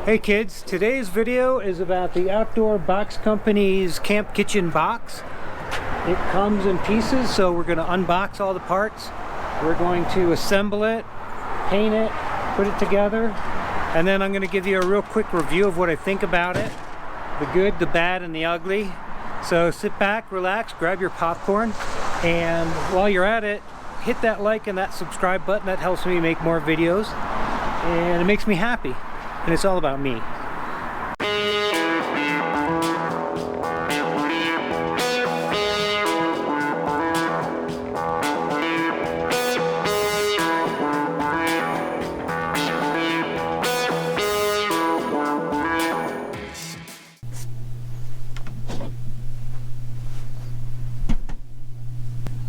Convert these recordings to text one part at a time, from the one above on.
Hey kids, today's video is about the Outdoor Box Company's Camp Kitchen box. It comes in pieces, so we're going to unbox all the parts. We're going to assemble it, paint it, put it together, and then I'm going to give you a real quick review of what I think about it. The good, the bad, and the ugly. So sit back, relax, grab your popcorn, and while you're at it, hit that like and that subscribe button. That helps me make more videos, and it makes me happy. And it's all about me.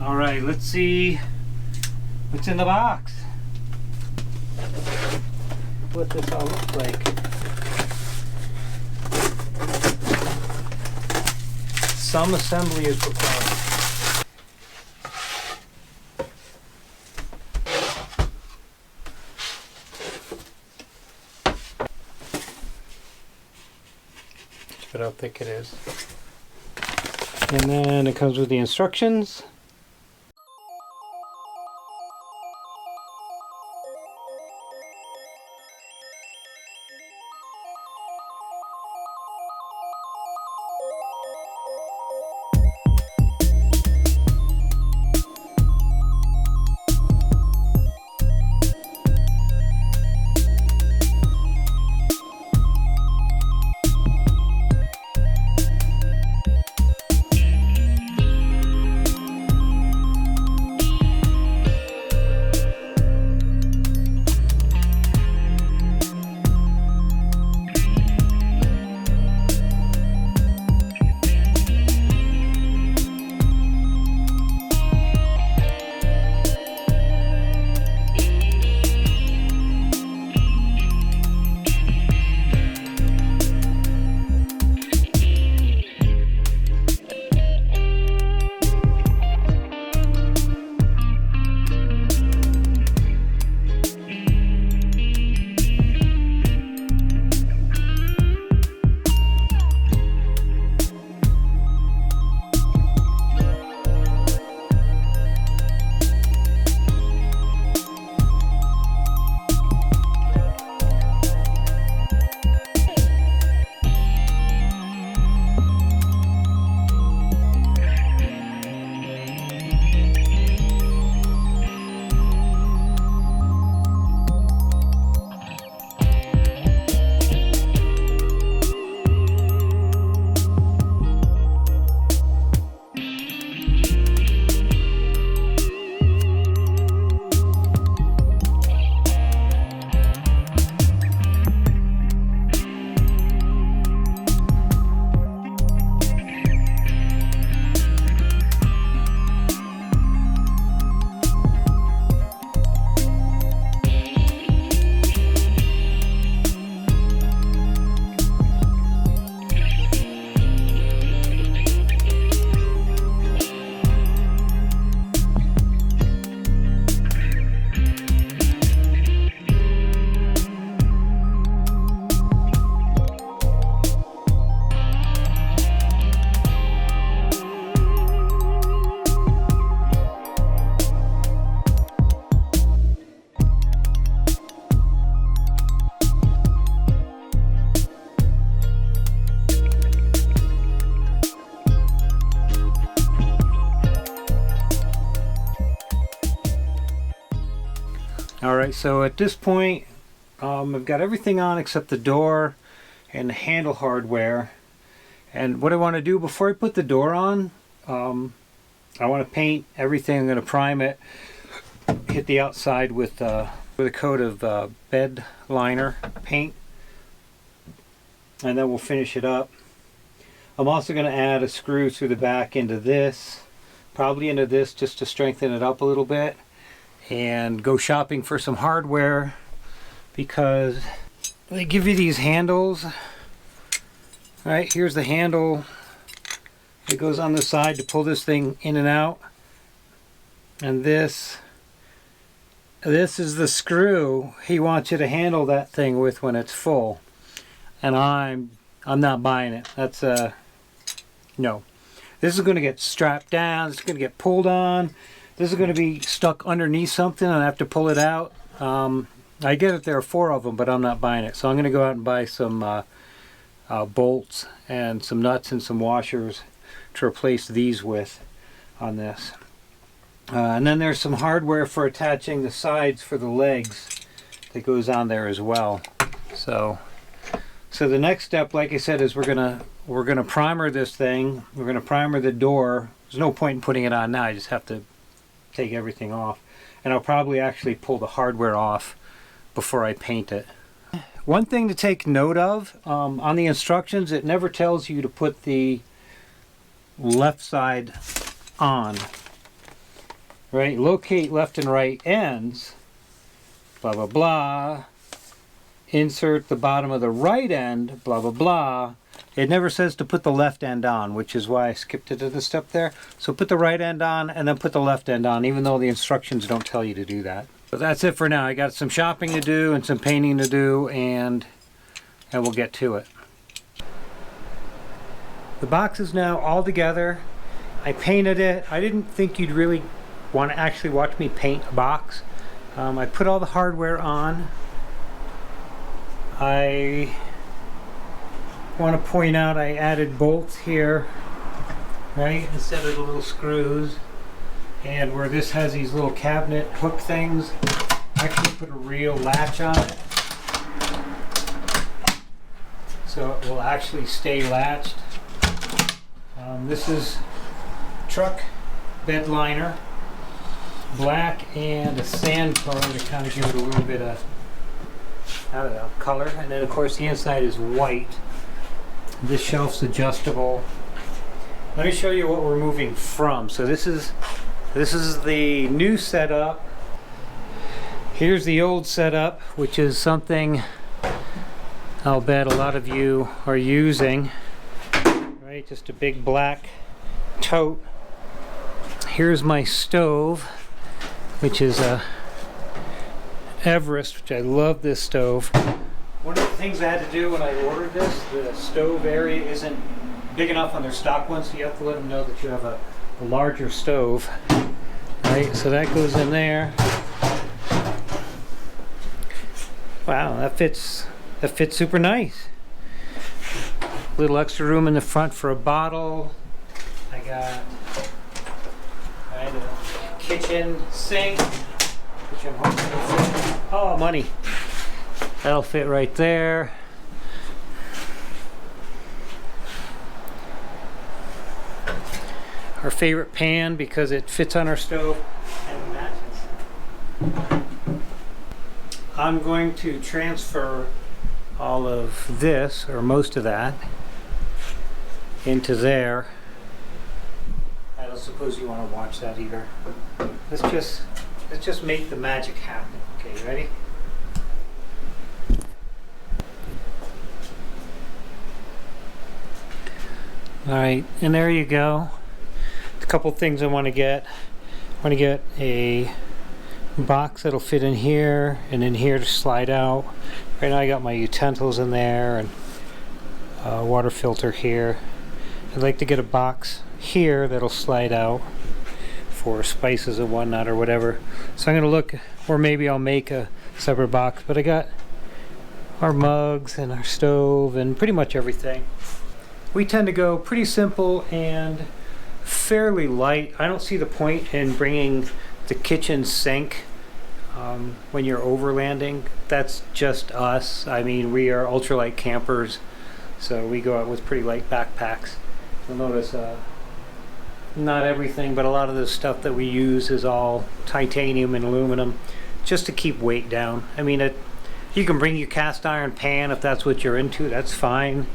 All right, let's see what's in the box. What this all looks like. Some assembly is required. Check how thick it is. And then it comes with the instructions. Alright, so at this point I've got everything on except the door and the handle hardware. And what I want to do before I put the door on, I want to paint everything. I'm going to prime it, hit the outside with a coat of bed liner paint, and then we'll finish it up. I'm also going to add a screw through the back into this, probably into this, just to strengthen it up a little bit. And go shopping for some hardware, because they give you these handles. Right, here's the handle. It goes on the side to pull this thing in and out. And this is the screw he wants you to handle that thing with when it's full. and I'm not buying it. That's no. This is going to get strapped down. This is going to get pulled on. This is going to be stuck underneath something and I have to pull it out. I get it, there are 4 of them, but I'm not buying it. So I'm going to go out and buy some bolts and some nuts and some washers to replace these with on this. And then there's some hardware for attaching the sides for the legs that goes on there as well. So the next step, like I said, is we're gonna primer this thing. We're gonna primer the door. There's no point in putting it on now. I just have to take everything off, and I'll probably actually pull the hardware off before I paint it. One thing to take note of, on the instructions, it never tells you to put the left side on. Right? Locate left and right ends, blah blah blah. Insert the bottom of the right end, blah blah blah. It never says to put the left end on, which is why I skipped it to the step there. So put the right end on and then put the left end on, even though the instructions don't tell you to do that. But that's it for now. I got some shopping to do and some painting to do, and we'll get to it. The box is now all together. I painted it. I didn't think you'd really want to actually watch me paint a box. I put all the hardware on. I want to point out I added bolts here, right, instead of the little screws. And where this has these little cabinet hook things, I actually put a real latch on it, so it will actually stay latched. This is truck bed liner, black and a sand color to kind of give it a little bit of, I don't know, color. And then of course the inside is white. This shelf's adjustable. Let me show you what we're moving from. So this is the new setup. Here's the old setup, which is something I'll bet a lot of you are using. Right, just a big black tote. Here's my stove, which is a Everest, which I love this stove. One of the things I had to do when I ordered this, the stove area isn't big enough on their stock one, so you have to let them know that you have a larger stove. Right, so that goes in there. Wow, that fits super nice. Little extra room in the front for a bottle. I got a kitchen sink, which I'm hoping will fit. Oh, money. That'll fit right there. Our favorite pan because it fits on our stove and matches. I'm going to transfer all of this, or most of that, into there. I don't suppose you want to watch that either. Let's just make the magic happen. Okay, ready? Alright, and there you go. A couple things I want to get. I want to get a box that'll fit in here and in here to slide out. Right now I got my utensils in there and a water filter here. I'd like to get a box here that'll slide out for spices and whatnot or whatever. So I'm going to look, or maybe I'll make a separate box, but I got our mugs and our stove and pretty much everything. We tend to go pretty simple and fairly light. I don't see the point in bringing the kitchen sink when you're overlanding. That's just us. I mean, we are ultralight campers, so we go out with pretty light backpacks. You'll notice not everything, but a lot of the stuff that we use is all titanium and aluminum, just to keep weight down. I mean, you can bring your cast iron pan if that's what you're into. That's fine.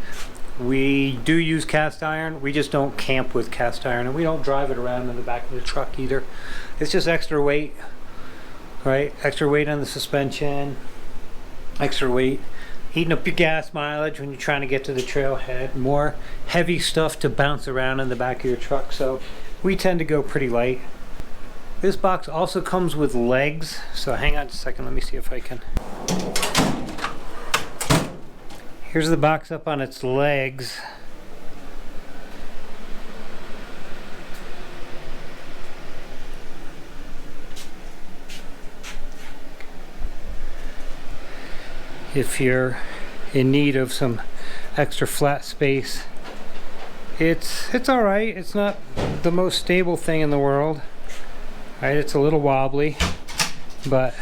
We do use cast iron. We just don't camp with cast iron, and we don't drive it around in the back of the truck either. It's just extra weight, right? Extra weight on the suspension, extra weight eating up your gas mileage when you're trying to get to the trailhead. More heavy stuff to bounce around in the back of your truck, so we tend to go pretty light. This box also comes with legs, so hang on just a second. Let me see if I can. Here's the box up on its legs. If you're in need of some extra flat space, it's all right. It's not the most stable thing in the world, right? It's a little wobbly, but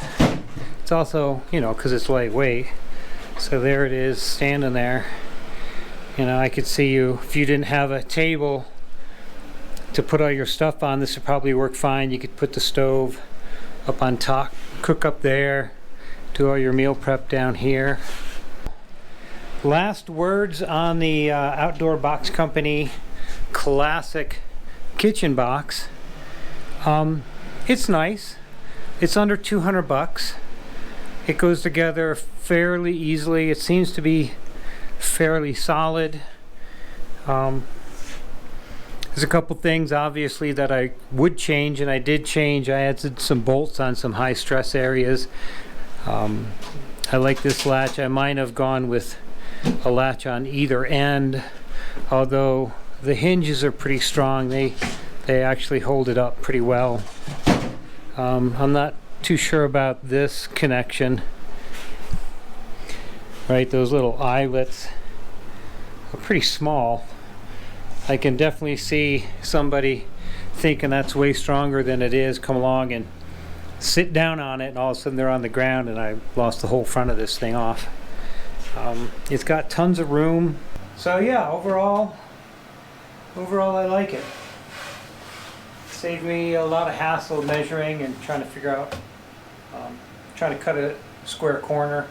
it's also, you know, because it's lightweight. So there it is, standing there. You know, I could see you, if you didn't have a table to put all your stuff on, this would probably work fine. You could put the stove up on top, cook up there, do all your meal prep down here. Last words on the Outdoor Box Company classic kitchen box. It's nice. It's under 200 bucks. It goes together fairly easily. It seems to be fairly solid. There's a couple things obviously that I would change, and I did change. I added some bolts on some high stress areas. I like this latch. I might have gone with a latch on either end, although the hinges are pretty strong. They actually hold it up pretty well. I'm not too sure about this connection. Right, those little eyelets are pretty small. I can definitely see somebody thinking that's way stronger than it is, come along and sit down on it, and all of a sudden they're on the ground, and I lost the whole front of this thing off. It's got tons of room. So yeah, overall I like it. Saved me a lot of hassle measuring and trying to figure out, trying to cut a square corner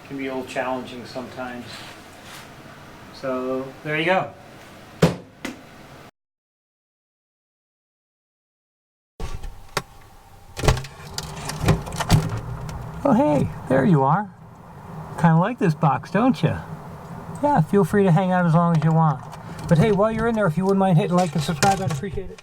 can be a little challenging sometimes. So there you go. Oh hey, there you are. Kind of like this box, don't you? Yeah, feel free to hang out as long as you want. But hey, while you're in there, if you wouldn't mind hitting like and subscribe, I'd appreciate it.